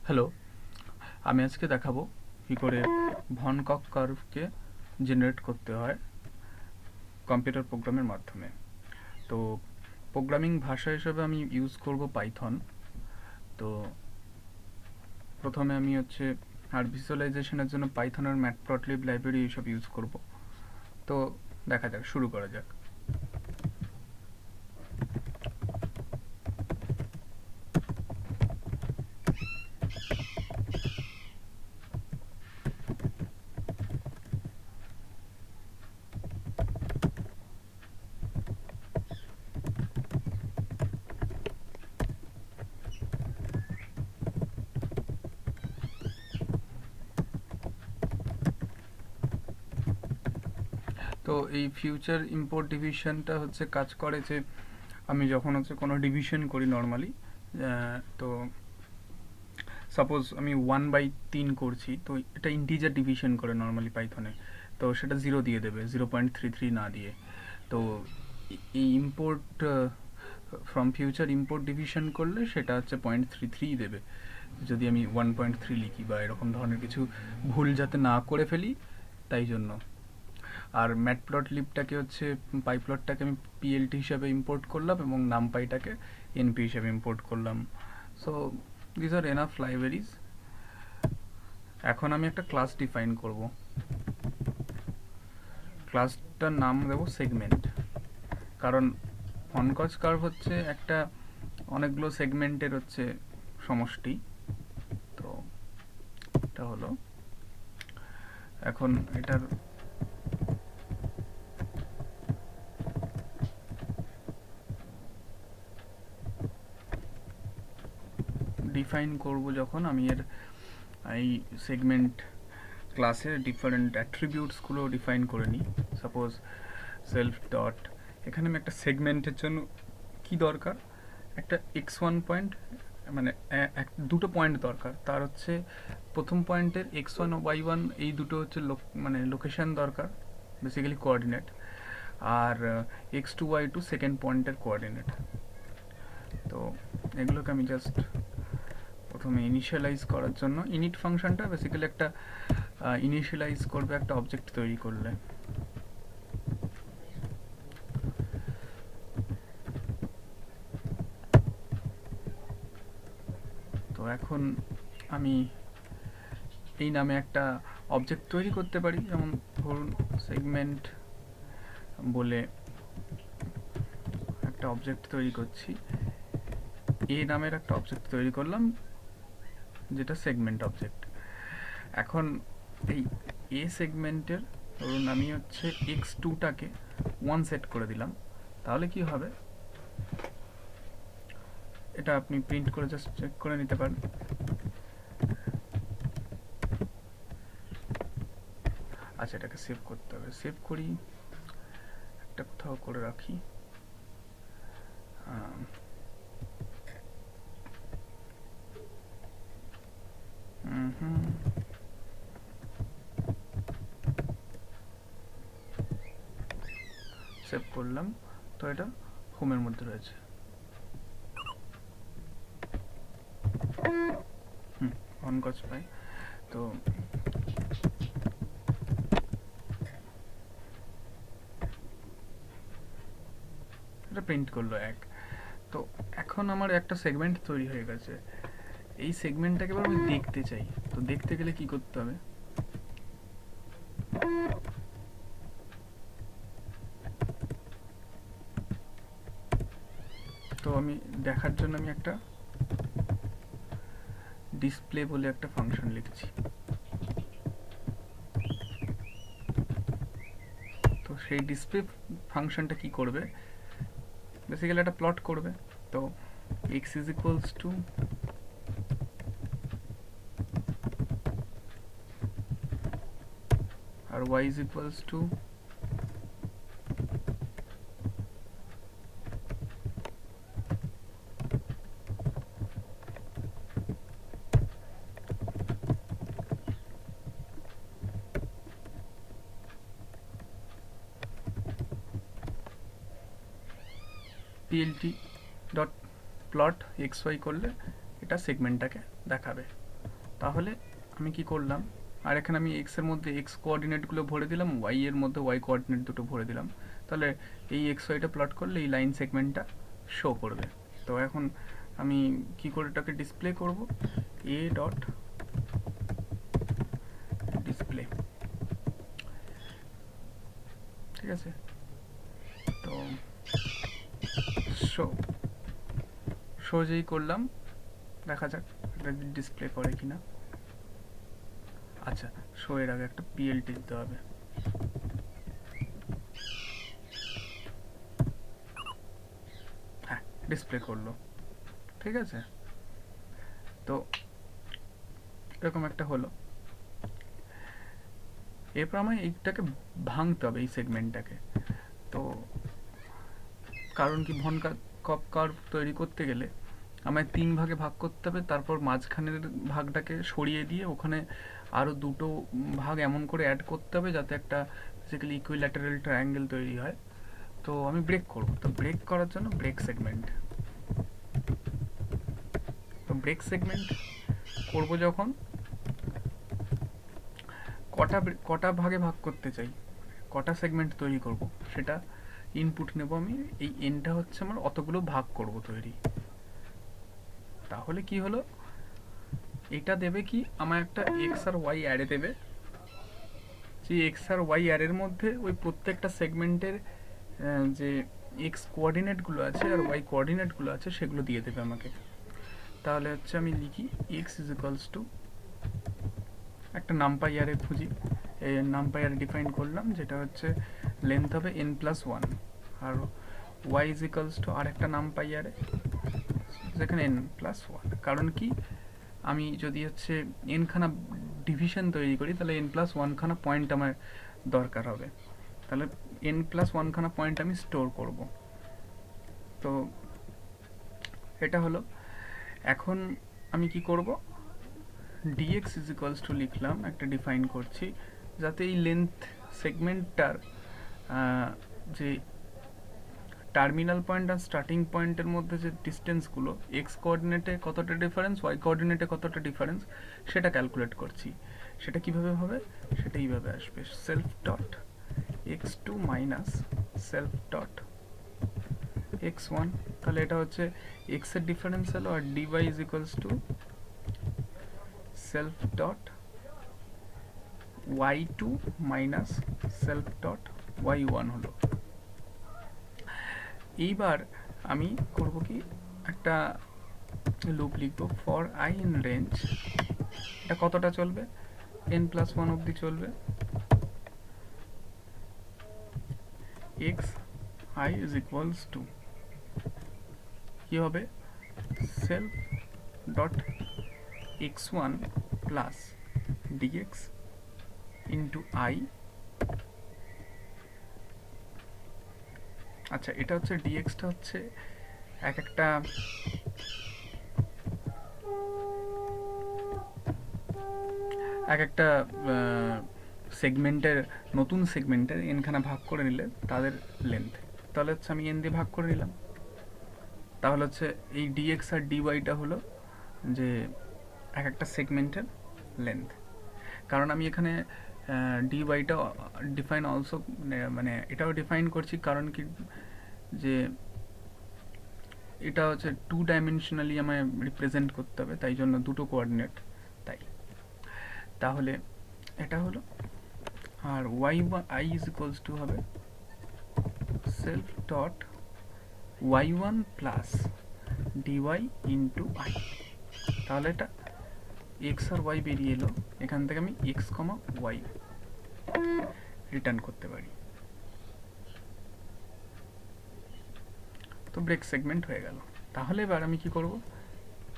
Hello, আমি আজকে দেখাবো কি করে ভন কক কার্ভকে জেনারেট করতে হয় কম্পিউটার প্রোগ্রামের মাধ্যমে। তো প্রোগ্রামিং ভাষা হিসেবে আমি ইউজ করব পাইথন। তো প্রথমে আমি আর ভিজুয়ালাইজেশনের জন্য পাইথনের ম্যাটপ্লটলিব লাইব্রেরি এইসব ইউজ করব। তো দেখা যাক, শুরু করা যাক। তো এই ফিউচার ইম্পোর্ট ডিভিশনটা কাজ করে যে আমি যখন কোনো ডিভিশন করি নর্মালি, তো সাপোজ আমি 1/3 করছি, তো এটা ইন্টিজার ডিভিশন করে নর্মালি পাইথনে। তো সেটা 0 দিয়ে দেবে, 0.33 না দিয়ে। তো এই import from future import division করলে সেটা 0.33 দেবে যদি আমি 1.3 লিখি বা এরকম ধরনের কিছু ভুল যাতে না করে ফেলি, তাই জন্য। আর ম্যাটপ্লটলিবটাকে পাইপ্লটটাকে আমি পিএলটি হিসাবে ইম্পোর্ট করলাম এবং নামপাইটাকে এনপি হিসাবে ইম্পোর্ট করলাম। So this R enough libraries. এখন আমি একটা ক্লাস ডিফাইন করব। ক্লাসটার নাম দেবো সেগমেন্ট, কারণ ভনকচ কার্ভ একটা অনেকগুলো সেগমেন্টের সমষ্টি। তো এটা হলো, এখন এটার ডিফাইন করব যখন আমি এই সেগমেন্ট ক্লাসের ডিফারেন্ট অ্যাট্রিবিউটসগুলো ডিফাইন করে নিই। সাপোজ সেলফ ডট, এখানে আমি একটা সেগমেন্টের জন্য কি দরকার, একটা x1 পয়েন্ট, মানে দুটো পয়েন্ট দরকার। তার প্রথম পয়েন্টের x1 ও y1 এই দুটো মানে লোকেশন দরকার, বেসিক্যালি কোঅর্ডিনেট। আর x2 y2 সেকেন্ড পয়েন্টের কোঅর্ডিনেট। তো এগুলোকে আমি জাস্ট প্রথমে ইনিশিয়ালাইজ করার জন্য, ইনিট ফাংশনটা বেসিক্যালি একটা ইনিশিয়ালাইজ করবে একটা অবজেক্ট তৈরি করলে। তো এখন আমি এই নামে একটা অবজেক্ট তৈরি করতে পারি, যেমন ধরুন সেগমেন্ট বলে একটা অবজেক্ট তৈরি করছি। এ নামের একটা অবজেক্ট তৈরি করলাম, যেটা সেগমেন্ট অবজেক্ট। এখন এই এ সেগমেন্টের ধরুন আমি x2টাকে 1 সেট করে দিলাম। তাহলে কি হবে, এটা আপনি প্রিন্ট করে জাস্ট চেক করে নিতে পারেন। আচ্ছা, এটাকে সেভ করতে হবে। সেভ করি, একটা কোথাও করে রাখি। সেভ করলাম। তো এটা হোমের মধ্যে রয়েছে। ভনকচ পাই। তো এটা প্রিন্ট করলো 1। তো এখন আমার একটা সেগমেন্ট তৈরি হয়ে গেছে। এই সেগমেন্টটাকে এবার আমি দেখতে চাই। তো দেখতে গেলে কি করতে হবে, তো আমি দেখার জন্য আমি একটা ডিসপ্লে বলে একটা ফাংশন লিখছি। তো সেই ডিসপ্লে ফাংশনটা কি করবে, বেসিক্যালি একটা প্লট করবে। তো x ইজ ইকুয়ালস টু আর y is equals to plt dot plot xy করলে এটা সেগমেন্টটাকে দেখাবে। তাহলে আমি কি করলাম, আর এখানে আমি এক্স এর মধ্যে এক্স কোঅর্ডিনেটগুলো ভরে দিলাম, ওয়াই এর মধ্যে ওয়াই কোঅর্ডিনেট দুটো ভরে দিলাম। তাহলে এই এক্স ওয়াইটা প্লট করলে এই লাইন সেগমেন্টটা শো করবে। তো এখন আমি কি করে এটাকে ডিসপ্লে করব, এ ডট ডিসপ্লে, ঠিক আছে। তো শো শো যেই করলাম, দেখা যাক এটা ডিসপ্লে করে কিনা। আচ্ছা, শো এর আগে একটা পিএলটি দিতে হবে। হ্যাঁ, ডিসপ্লে করলো, ঠিক আছে। তো এরকম একটা হলো। এরপর আমায় এইটাকে ভাঙতে হবে, এই সেগমেন্টটাকে। তো কারণ কি, ভন কপ কার্ভ তৈরি করতে গেলে আমায় 3 ভাগে ভাগ করতে হবে, তারপর মাঝখানের ভাগটাকে সরিয়ে দিয়ে ওখানে আরও দুটো ভাগ এমন করে অ্যাড করতে হবে যাতে একটা বেসিক্যালি ইকুইল্যাটারাল ট্রায়াঙ্গেল তৈরি হয়। তো আমি ব্রেক করব, তো ব্রেক করার জন্য ব্রেক সেগমেন্ট। তো ব্রেক সেগমেন্ট করব যখন, কটা ভাগে ভাগ করতে চাই, কটা সেগমেন্ট তৈরি করব, সেটা ইনপুট নেব আমি। এই এনটা হচ্ছে আমার অতগুলো ভাগ করব তৈরি। তাহলে কি হলো, এটা দেবে কি, আমার একটা এক্স আর ওয়াই অ্যারে দেবে। যে এক্স আর ওয়াই অ্যারের মধ্যে ওই প্রত্যেকটা সেগমেন্টের যে এক্স কোঅর্ডিনেটগুলো আছে আর ওয়াই কোঅর্ডিনেটগুলো আছে সেগুলো দিয়ে দেবে আমাকে। তাহলে হচ্ছে আমি লিখি এক্স ইজ ইকালস টু, একটা নামপাই অ্যারে খুঁজি, এই নামপাই অ্যারে ডিফাইন করলাম, যেটা হচ্ছে লেন্থ হবে n+1, আর ওয়াই ইজ ইকালস টু আর একটা নামপাই অ্যারে যেখানে n+1। কারণ কি, আমি যদি হচ্ছে এনখানা ডিভিশন তৈরি করি তাহলে n+1 খানা পয়েন্ট আমার দরকার হবে, তাহলে n+1 খানা পয়েন্ট আমি স্টোর করব। তো এটা হলো। এখন আমি কি করব, dx ইজ ইকুয়ালস টু লিখলাম, একটা ডিফাইন করছি যাতে এই লেন্থ সেগমেন্টটার যে টার্মিনাল পয়েন্ট আর স্টার্টিং পয়েন্টের মধ্যে যে ডিস্টেন্সগুলো, এক্স কোঅর্ডিনেটে কতটা ডিফারেন্স, ওয়াই কোঅর্ডিনেটে কতটা ডিফারেন্স, সেটা ক্যালকুলেট করছি। সেটা কিভাবে হবে, সেটা এইভাবে আসবে, self dot x2 minus self dot x1। তাহলে এটা হচ্ছে x এর ডিফারেন্স হলো, আর dy is equals two self dot y2 minus self dot y1 হলো। এইবার আমি করব কি, একটা লুপ লিখব, ফর আই ইন রেঞ্জ, এটা কতটা চলবে, n+1 অবধি চলবে, x i is equals two কি হবে, self dot x1 plus dx into i। আচ্ছা, এটা হচ্ছে dxটা হচ্ছে এক একটা সেগমেন্টের, নতুন সেগমেন্টের এনখানা ভাগ করে নিলে তাদের লেন্থ। তাহলে হচ্ছে আমি এন দিয়ে ভাগ করে নিলাম, তাহলে হচ্ছে এই ডিএক্স আর ডিওয়াইটা হলো যে এক একটা সেগমেন্টের লেন্থ। কারণ আমি এখানে ডিওয়াইটা ডিফাইন অলসো, মানে এটাও ডিফাইন করছি, কারণ কি যে এটা হচ্ছে 2 ডাইমেনশনালি আমায় রিপ্রেজেন্ট করতে হবে, তাই জন্য দুটো কোঅর্ডিনেট, তাই। তাহলে এটা হলো, আর y i is equals to হবে self dot y1 plus dy into i. তাহলে এটা এক্স আর ওয়াই বেরিয়ে এলো, এখান থেকে আমি এক্স কমা ওয়াই রিটার্ন করতে পারি। তো ব্রেক সেগমেন্ট হয়ে গেল। তাহলে এবার আমি কি করব,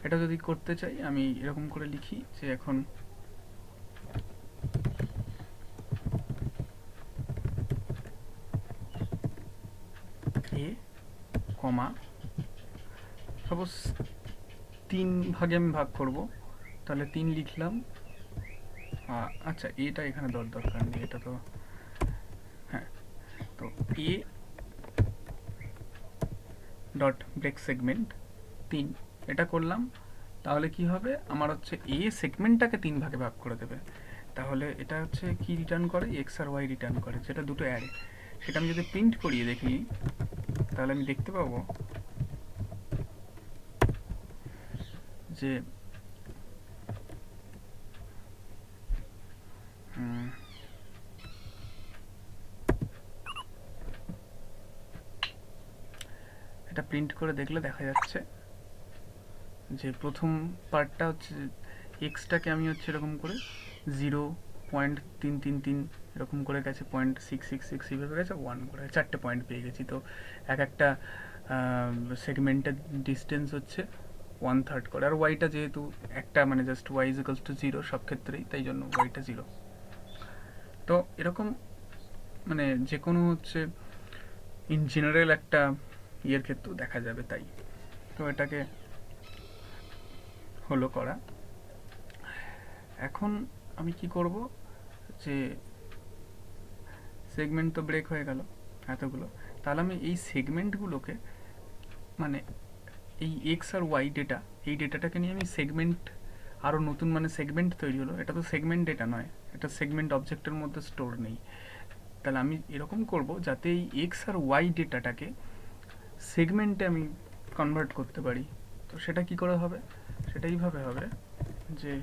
এটা যদি করতে চাই আমি এরকম করে লিখি যে এখন এ কমা, সাপোজ 3 ভাগে আমি ভাগ করব, তাহলে 3 লিখলাম। আচ্ছা, এটা এখানে দরকার নেই, এটা তো হ্যাঁ। তো এ ডট ব্রেক সেগমেন্ট 3 এটা করলাম, তাহলে কি হবে, আমার হচ্ছে এ সেগমেন্টটাকে 3 ভাগে ভাগ করে দেবে। তাহলে এটা হচ্ছে কি রিটার্ন করে, এক্স আর ওয়াই রিটার্ন করে, যেটা দুটো অ্যারে। সেটা আমি যদি প্রিন্ট করিয়ে দেখি, তাহলে আমি দেখতে পাবো যে এটা প্রিন্ট করে দেখলে দেখা যাচ্ছে যে প্রথম পার্টটা হচ্ছে এক্সটাকে আমি হচ্ছে এরকম করে 0.333 এরকম করে গেছে, 0.666 এইভাবে গেছে, 1 করে 4টে পয়েন্ট পেয়ে গেছি। তো এক একটা সেগমেন্টের ডিস্টেন্স হচ্ছে 1/3 করে। আর ওয়াইটা যেহেতু একটা মানে just y is equals to 0 সব ক্ষেত্রেই, তাই জন্য ওয়াইটা 0। তো এরকম মানে যে কোনো হচ্ছে ইন জেনারেল একটা ইয়ের ক্ষেত্রেও দেখা যাবে। তাই তো এটাকে হলো করা। এখন আমি কি করব, যে সেগমেন্ট তো ব্রেক হয়ে গেল এতগুলো, তাহলে আমি এই সেগমেন্টগুলোকে মানে এই এক্স আর ওয়াই ডেটা, এই ডেটাটাকে নিয়ে আমি সেগমেন্ট, আরও নতুন মানে সেগমেন্ট তৈরি হলো। এটা তো সেগমেন্ট ডেটা নয়, এটা সেগমেন্ট অবজেক্টের মধ্যে স্টোর নেই। তাহলে আমি এরকম করব যাতে এই এক্স আর ওয়াই ডেটাটাকে সেগমেন্টে আমি কনভার্ট করতে পারি। তো সেটা কি করে হবে, সেটা এইভাবে হবে যে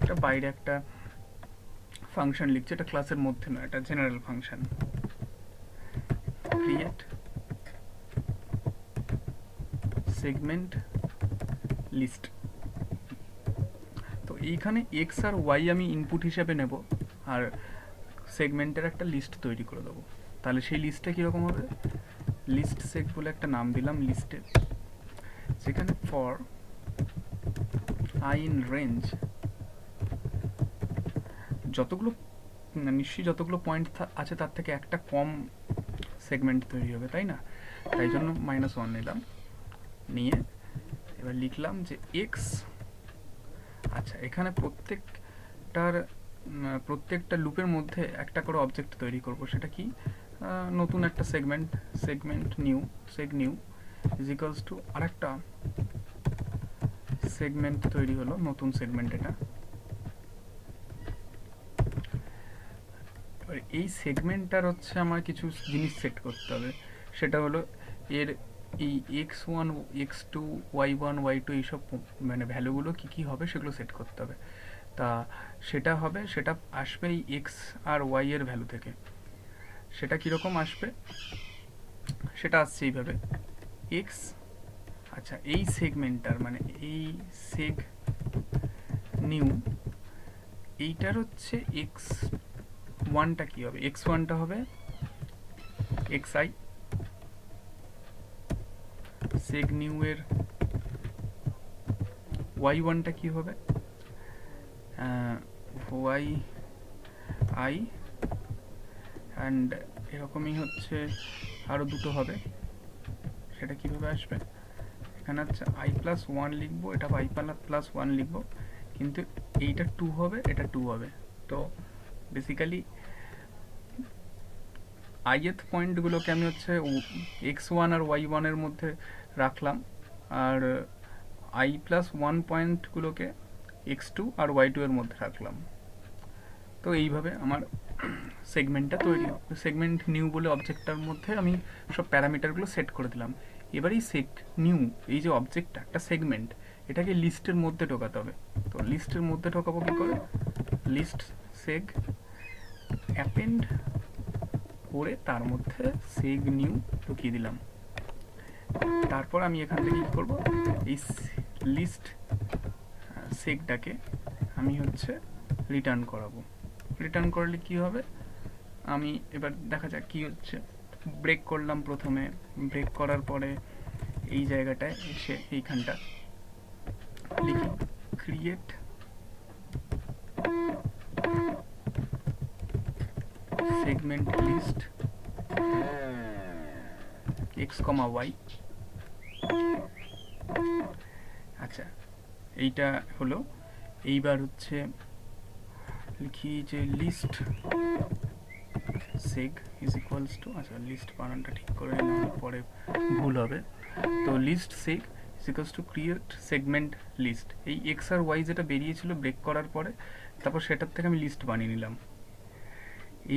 এটা বাইরে একটা ফাংশন লিখছে, এটা ক্লাসের মধ্যে নয়, এটা general function, create segment list. তো এইখানে এক্স আর ওয়াই আমি ইনপুট হিসেবে নেব, আর সেগমেন্টের একটা লিস্ট তৈরি করে দেবো। তাহলে সেই লিস্টটা কীরকম হবে, লিস্ট সেগ বলে একটা নাম দিলাম লিস্টের, যেখানে ফর আই ইন রেঞ্জ যতগুলো নিশ্চয়ই যতগুলো পয়েন্ট আছে তার থেকে একটা কম সেগমেন্ট তৈরি হবে, তাই না? তাই জন্য -1 নিলাম, নিয়ে এবার লিখলাম যে এক্স। আচ্ছা, এখানে প্রত্যেকটা লুপের মধ্যে একটা করে অবজেক্ট তৈরি করব। সেটা কি, নতুন একটা segment new, SEG new is equals two আরেকটা সেগমেন্ট তৈরি হলো, নতুন সেগমেন্ট এটা। এবার এই সেগমেন্টটার হচ্ছে আমার কিছু জিনিস সেট করতে হবে। সেটা হলো এর এই x1 x2 y1 y2 এইসব মানে ভ্যালুগুলো কি কি হবে সেগুলো সেট করতে হবে। তা সেটা আসবে এই এক্স আর ওয়াই এর ভ্যালু থেকে। সেটা কীরকম আসবে, সেটা আসছে এইভাবে এক্স। আচ্ছা, এই সেগমেন্টটার মানে এই সেগ নিউ, এইটার হচ্ছে এক্স ওয়ানটা কী হবে, এক্স ওয়ানটা হবে এক্স আই, সেগ নিউ এর ওয়াই ওয়ানটা কী হবে, ওয়াই আই, অ্যান্ড এরকমই হচ্ছে আরও দুটো হবে। সেটা কীভাবে আসবে, এখানে হচ্ছে i+1 লিখবো, এটা i+1 লিখবো, কিন্তু এইটা 2 হবে, এটা 2 হবে। তো বেসিক্যালি ith পয়েন্টগুলোকে আমি হচ্ছে x1 আর y1 এর মধ্যে রাখলাম, আর i+1 পয়েন্টগুলোকে x2 আর y2 এর মধ্যে রাখলাম। তো এইভাবে আমার সেগমেন্টটা তৈরি হবে। সেগমেন্ট নিউ বলে অবজেক্টটার মধ্যে আমি সব প্যারামিটারগুলো সেট করে দিলাম। এবার এই সেগ নিউ, এই যে অবজেক্টটা একটা সেগমেন্ট, এটাকে লিস্টের মধ্যে ঢোকাতে হবে। তো লিস্টের মধ্যে ঢোকাবো কী করে, লিস্ট সেগ অ্যাপেন্ড করে তার মধ্যে সেগ নিউ ঢুকিয়ে দিলাম। তারপর আমি এখান থেকে কী করবো, এই লিস্ট সেগটাকে আমি হচ্ছে রিটার্ন করাবো। রিটার্ন করলে কি হবে, আমি এবার দেখা যাক কি হচ্ছে। ব্রেক করলাম প্রথমে, ব্রেক করার পরে এই জায়গাটায় এসে এইখানটা লিখি create segment list x comma y. আচ্ছা, এইটা হলো। এইবার হচ্ছে লিখি যে list seg is equals to, আচ্ছা লিস্ট বানানটা ঠিক করে নিলাম, পরে ভুল হবে। তো list seg equals to create segment list. এই এক্স আর ওয়াই যেটা বেরিয়েছিল ব্রেক করার পরে, তারপর সেটার থেকে আমি লিস্ট বানিয়ে নিলাম।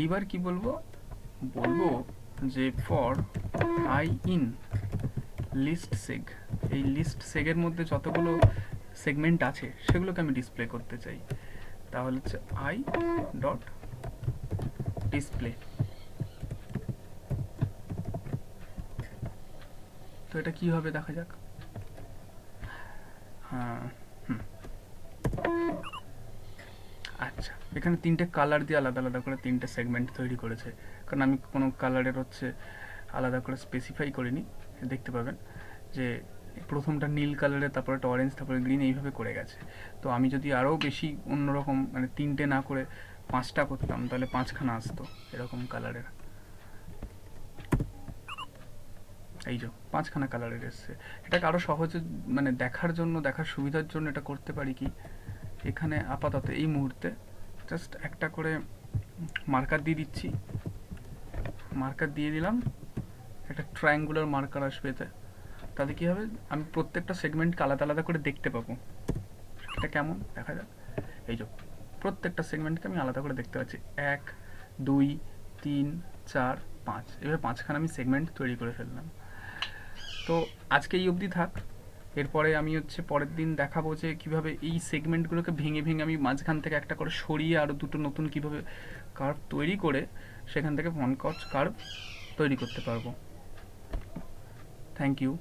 এইবার কি বলবো, বলবো যে for i in list seg, এই লিস্ট সেগের মধ্যে যতগুলো সেগমেন্ট আছে সেগুলোকে আমি ডিসপ্লে করতে চাই। তাহলে হচ্ছে আই ডট ডিসপ্লে। তো এটা কি হবে দেখা যাক। আচ্ছা, এখানে তিনটে কালার দিয়ে আলাদা আলাদা করে তিনটে সেগমেন্ট তৈরি করেছে, কারণ আমি কোনো কালারের হচ্ছে আলাদা করে স্পেসিফাই করিনি। দেখতে পাবেন যে প্রথমটা নীল কালারের, তারপরে একটা অরেঞ্জ, তারপরে গ্রিন, এইভাবে করে গেছে। তো আমি যদি আরও বেশি অন্যরকম মানে তিনটে না করে 5টা করতাম, তাহলে 5খানা আসতো এরকম কালারের। এই যে 5খানা কালারের এসছে। এটাকে আরও সহজে মানে দেখার জন্য, দেখার সুবিধার জন্য এটা করতে পারি কি, এখানে আপাতত এই মুহূর্তে জাস্ট একটা করে মার্কার দিয়ে দিচ্ছি। মার্কার দিয়ে দিলাম, একটা ট্রায়াঙ্গুলার মার্কার আসবে এতে। তাতে কী হবে, আমি প্রত্যেকটা সেগমেন্টকে আলাদা আলাদা করে দেখতে পাবো। এটা কেমন দেখা যাক। এই যে প্রত্যেকটা সেগমেন্টকে আমি আলাদা করে দেখতে পাচ্ছি। 1 2 3 4 5, এভাবে 5খানা আমি সেগমেন্ট তৈরি করে ফেললাম। তো আজকে এই অবধি থাক। এরপরে আমি হচ্ছে পরের দিন দেখাবো যে কীভাবে এই সেগমেন্টগুলোকে ভেঙে ভেঙে আমি মাঝখান থেকে একটা করে সরিয়ে আরও দুটো নতুন কীভাবে কার্ভ তৈরি করে সেখান থেকে কনকচ কার্ভ তৈরি করতে পারবো। Thank you.